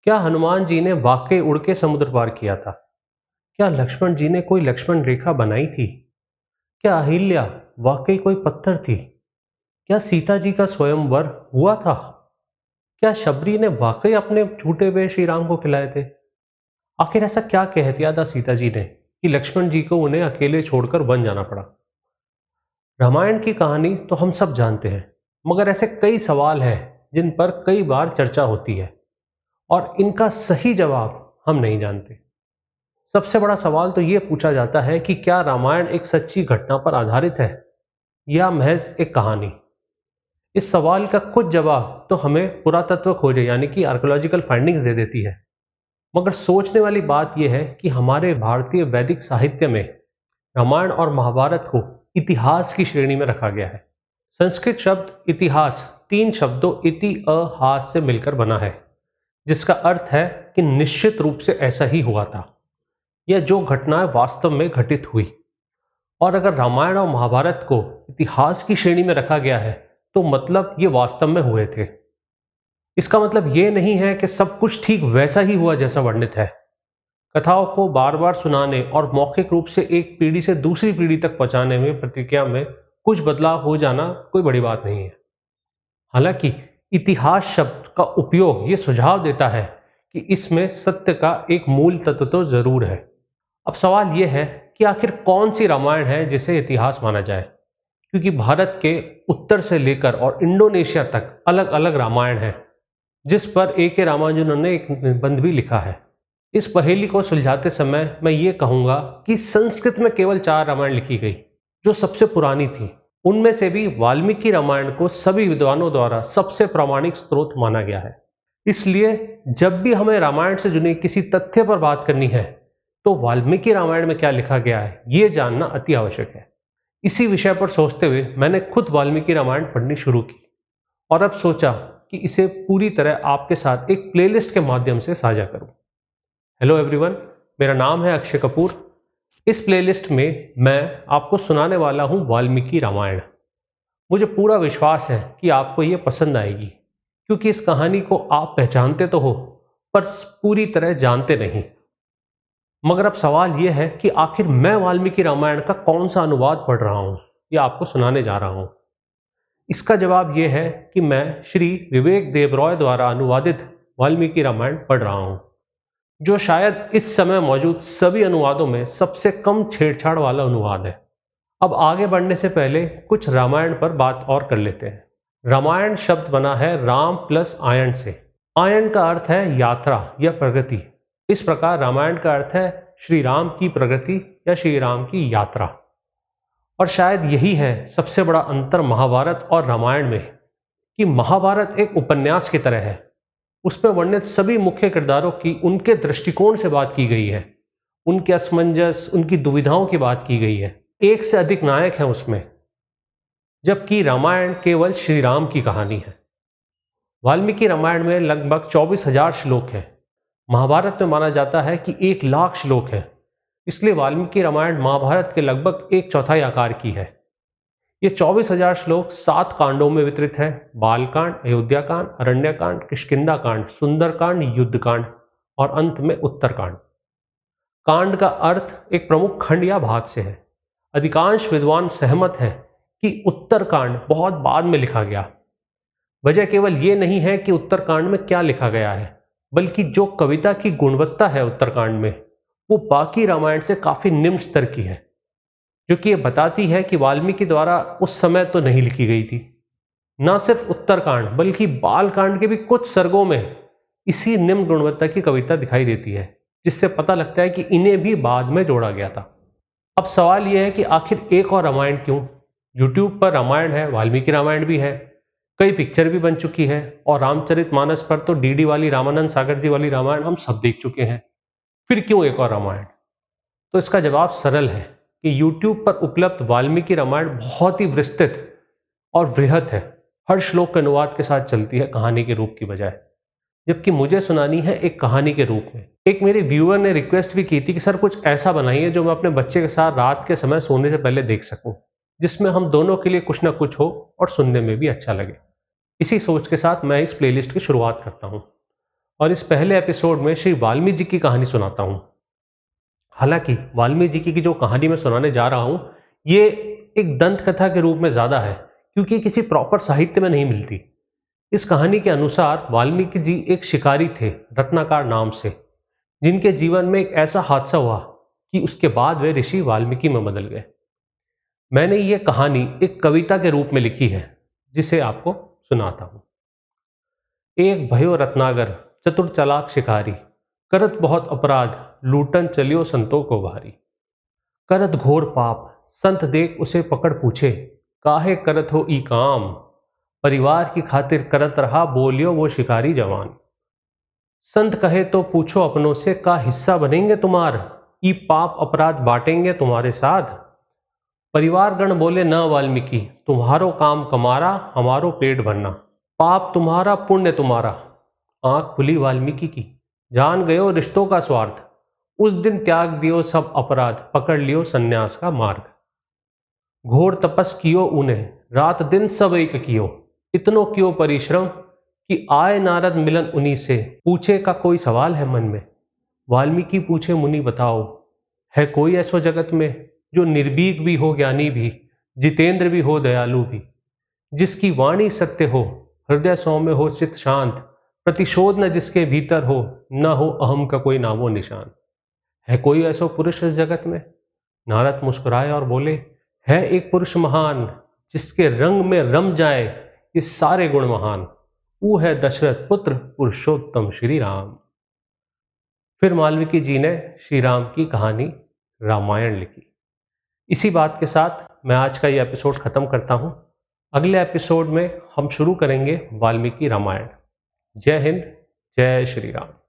क्या हनुमान जी ने वाकई उड़ के समुद्र पार किया था? क्या लक्ष्मण जी ने कोई लक्ष्मण रेखा बनाई थी? क्या अहिल्या वाकई कोई पत्थर थी? क्या सीता जी का स्वयंवर हुआ था? क्या शबरी ने वाकई अपने छूटे हुए श्री राम को खिलाए थे? आखिर ऐसा क्या कह दिया था सीता जी ने कि लक्ष्मण जी को उन्हें अकेले छोड़कर वन जाना पड़ा? रामायण की कहानी तो हम सब जानते हैं, मगर ऐसे कई सवाल हैं जिन पर कई बार चर्चा होती है और इनका सही जवाब हम नहीं जानते। सबसे बड़ा सवाल तो यह पूछा जाता है कि क्या रामायण एक सच्ची घटना पर आधारित है या महज एक कहानी। इस सवाल का कुछ जवाब तो हमें पुरातत्व खोजे यानी कि आर्कियोलॉजिकल फाइंडिंग्स दे देती है, मगर सोचने वाली बात यह है कि हमारे भारतीय वैदिक साहित्य में रामायण और महाभारत को इतिहास की श्रेणी में रखा गया है। संस्कृत शब्द इतिहास तीन शब्दों इति हास से मिलकर बना है, जिसका अर्थ है कि निश्चित रूप से ऐसा ही हुआ था, यह जो घटनाएं वास्तव में घटित हुई। और अगर रामायण और महाभारत को इतिहास की श्रेणी में रखा गया है तो मतलब ये वास्तव में हुए थे। इसका मतलब ये नहीं है कि सब कुछ ठीक वैसा ही हुआ जैसा वर्णित है। कथाओं को बार बार सुनाने और मौखिक रूप से एक पीढ़ी से दूसरी पीढ़ी तक पहुंचाने में प्रतिक्रिया में कुछ बदलाव हो जाना कोई बड़ी बात नहीं है। हालांकि इतिहास शब्द का उपयोग ये सुझाव देता है कि इसमें सत्य का एक मूल तत्व तो जरूर है। अब सवाल यह है कि आखिर कौन सी रामायण है जिसे इतिहास माना जाए, क्योंकि भारत के उत्तर से लेकर और इंडोनेशिया तक अलग अलग रामायण है, जिस पर ए के रामानुजन ने एक निबंध भी लिखा है। इस पहेली को सुलझाते समय मैं ये कहूंगा कि संस्कृत में केवल 4 रामायण लिखी गई जो सबसे पुरानी थी। उनमें से भी वाल्मीकि रामायण को सभी विद्वानों द्वारा सबसे प्रामाणिक स्रोत माना गया है। इसलिए जब भी हमें रामायण से जुड़े किसी तथ्य पर बात करनी है तो वाल्मीकि रामायण में क्या लिखा गया है ये जानना अति आवश्यक है। इसी विषय पर सोचते हुए मैंने खुद वाल्मीकि रामायण पढ़नी शुरू की और अब सोचा कि इसे पूरी तरह आपके साथ एक प्लेलिस्ट के माध्यम से साझा करूं। हेलो एवरीवन, मेरा नाम है अक्षय कपूर। इस प्लेलिस्ट में मैं आपको सुनाने वाला हूं वाल्मीकि रामायण। मुझे पूरा विश्वास है कि आपको यह पसंद आएगी, क्योंकि इस कहानी को आप पहचानते तो हो पर पूरी तरह जानते नहीं। मगर अब सवाल यह है कि आखिर मैं वाल्मीकि रामायण का कौन सा अनुवाद पढ़ रहा हूं या आपको सुनाने जा रहा हूं। इसका जवाब यह है कि मैं श्री विवेक देबरॉय द्वारा अनुवादित वाल्मीकि रामायण पढ़ रहा हूं, जो शायद इस समय मौजूद सभी अनुवादों में सबसे कम छेड़छाड़ वाला अनुवाद है। अब आगे बढ़ने से पहले कुछ रामायण पर बात और कर लेते हैं। रामायण शब्द बना है राम प्लस आयन से। आयन का अर्थ है यात्रा या प्रगति। इस प्रकार रामायण का अर्थ है श्री राम की प्रगति या श्री राम की यात्रा। और शायद यही है सबसे बड़ा अंतर महाभारत और रामायण में, कि महाभारत एक उपन्यास की तरह है। उसमें वर्णित सभी मुख्य किरदारों की उनके दृष्टिकोण से बात की गई है, उनके असमंजस, उनकी दुविधाओं की बात की गई है। एक से अधिक नायक हैं उसमें, जबकि रामायण केवल श्री राम की कहानी है। वाल्मीकि रामायण में लगभग 24,000 श्लोक हैं। महाभारत में माना जाता है कि 1,00,000 श्लोक हैं। इसलिए वाल्मीकि रामायण महाभारत के लगभग 1/4 आकार की है। ये 24,000 श्लोक 7 कांडों में वितरित है: बालकांड, अयोध्याकांड, अरण्यकांड, किष्किंधाकांड, सुंदरकांड, युद्धकांड और अंत में उत्तरकांड। कांड का अर्थ एक प्रमुख खंड या भाग से है। अधिकांश विद्वान सहमत हैं कि उत्तरकांड बहुत बाद में लिखा गया। वजह केवल ये नहीं है कि उत्तरकांड में क्या लिखा गया है, बल्कि जो कविता की गुणवत्ता है उत्तरकांड में, वो बाकी रामायण से काफी निम्न स्तर की है, जो कि ये बताती है कि वाल्मीकि द्वारा उस समय तो नहीं लिखी गई थी। न सिर्फ उत्तरकांड बल्कि बालकांड के भी कुछ सर्गों में इसी निम्न गुणवत्ता की कविता दिखाई देती है, जिससे पता लगता है कि इन्हें भी बाद में जोड़ा गया था। अब सवाल यह है कि आखिर एक और रामायण क्यों? यूट्यूब पर रामायण है, वाल्मीकि रामायण भी है, कई पिक्चर भी बन चुकी है, और रामचरितमानस पर तो डीडी वाली रामानंद सागर जी वाली रामायण हम सब देख चुके हैं। फिर क्यों एक और रामायण? तो इसका जवाब सरल है कि यूट्यूब पर उपलब्ध वाल्मीकि रामायण बहुत ही विस्तृत और वृहत है। हर श्लोक के अनुवाद के साथ चलती है कहानी के रूप की बजाय, जबकि मुझे सुनानी है एक कहानी के रूप में। एक मेरे व्यूअर ने रिक्वेस्ट भी की थी कि सर कुछ ऐसा बनाइए जो मैं अपने बच्चे के साथ रात के समय सोने से पहले देख सकूं, जिसमें हम दोनों के लिए कुछ ना कुछ हो और सुनने में भी अच्छा लगे। इसी सोच के साथ मैं इस प्लेलिस्ट की शुरुआत करता हूं। और इस पहले एपिसोड में श्री वाल्मीकि जी की कहानी सुनाता हूं। हालांकि वाल्मीकि जी की जो कहानी मैं सुनाने जा रहा हूं, ये एक दंत कथा के रूप में ज्यादा है, क्योंकि किसी प्रॉपर साहित्य में नहीं मिलती। इस कहानी के अनुसार वाल्मीकि जी एक शिकारी थे, रत्नाकर नाम से, जिनके जीवन में एक ऐसा हादसा हुआ कि उसके बाद वे ऋषि वाल्मीकि में बदल गए। मैंने ये कहानी एक कविता के रूप में लिखी है, जिसे आपको सुनाता हूं। एक भयो रत्नागर, चतुर चालाक शिकारी, करत बहुत अपराध, लूटन चलियो संतों को भारी। करत घोर पाप, संत देख उसे पकड़ पूछे, काहे करत हो ई काम। परिवार की खातिर करत रहा, बोलियो वो शिकारी जवान। संत कहे तो पूछो अपनों से, का हिस्सा बनेंगे तुम्हार, ई पाप अपराध बांटेंगे तुम्हारे साथ। परिवार गण बोले, न वाल्मीकि, तुम्हारो काम कमारा, हमारो पेट भरना। पाप तुम्हारा पुण्य तुम्हारा। आंख खुली वाल्मीकि की, जान गयो रिश्तों का स्वार्थ। उस दिन त्याग दियो सब अपराध, पकड़ लियो सन्यास का मार्ग। घोर तपस कियो उन्हें, रात दिन सब एक कियो। इतनो कियो परिश्रम, कि आए नारद मिलन उन्हीं से। पूछे का कोई सवाल है मन में, वाल्मीकि पूछे मुनि बताओ। है कोई ऐसो जगत में, जो निर्भीक भी हो ज्ञानी भी, जितेंद्र भी हो दयालु भी, जिसकी वाणी सत्य हो, हृदय सौम्य हो चित शांत, प्रतिशोध न जिसके भीतर हो, न हो अहम का कोई नामो निशान। है कोई ऐसो पुरुष इस जगत में? नारद मुस्कुराए और बोले, है एक पुरुष महान, जिसके रंग में रम जाए ये सारे गुण महान। वो है दशरथ पुत्र पुरुषोत्तम श्री राम। फिर वाल्मीकि जी ने श्री राम की कहानी रामायण लिखी। इसी बात के साथ मैं आज का ये एपिसोड खत्म करता हूं। अगले एपिसोड में हम शुरू करेंगे वाल्मीकि रामायण। जय हिंद, जय श्री राम।